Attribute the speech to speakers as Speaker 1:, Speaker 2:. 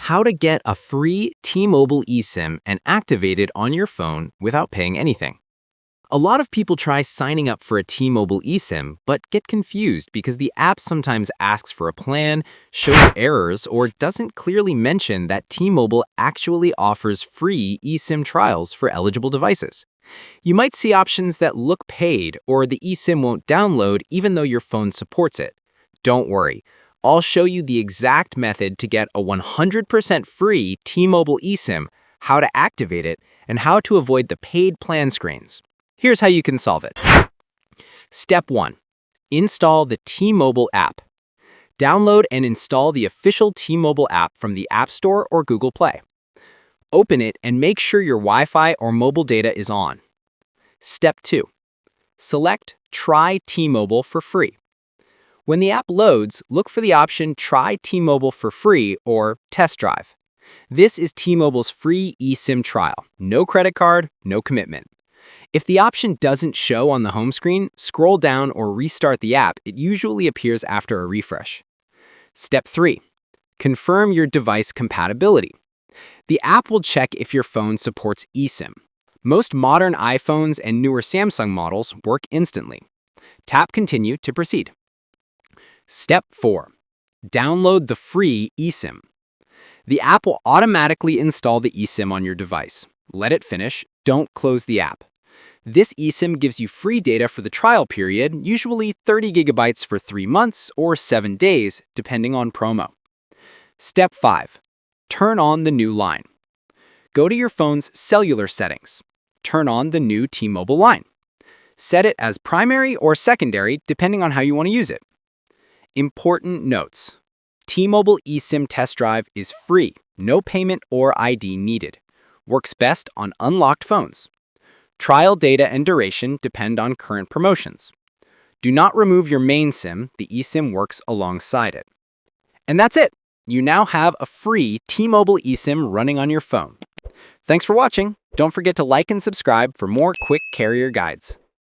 Speaker 1: How to get a free T-Mobile eSIM and activate it on your phone without paying anything. A lot of people try signing up for a T-Mobile eSIM, but get confused because the app sometimes asks for a plan, shows errors, or doesn't clearly mention that T-Mobile actually offers free eSIM trials for eligible devices. You might see options that look paid, or the eSIM won't download even though your phone supports it. Don't worry. I'll show you the exact method to get a 100% free T-Mobile eSIM, how to activate it, and how to avoid the paid plan screens. Here's how you can solve it. Step 1. Install the T-Mobile app. Download and install the official T-Mobile app from the App Store or Google Play. Open it and make sure your Wi-Fi or mobile data is on. Step 2. Select Try T-Mobile for free. When the app loads, look for the option Try T-Mobile for free or Test Drive. This is T-Mobile's free eSIM trial. No credit card, no commitment. If the option doesn't show on the home screen, scroll down or restart the app. It usually appears after a refresh. Step 3. Confirm your device compatibility. The app will check if your phone supports eSIM. Most modern iPhones and newer Samsung models work instantly. Tap Continue to proceed. Step 4. Download the free eSIM. The app will automatically install the eSIM on your device. Let it finish. Don't close the app. This eSIM gives you free data for the trial period, usually 30 gigabytes for 3 months or 7 days, depending on promo. Step 5. Turn on the new line. Go to your phone's cellular settings. Turn on the new T-Mobile line. Set it as primary or secondary, depending on how you want to use it. Important notes. T-Mobile eSIM test drive is free, no payment or ID needed. Works best on unlocked phones. Trial data and duration depend on current promotions. Do not remove your main SIM, the eSIM works alongside it. And that's it! You now have a free T-Mobile eSIM running on your phone. Thanks for watching. Don't forget to like and subscribe for more quick carrier guides.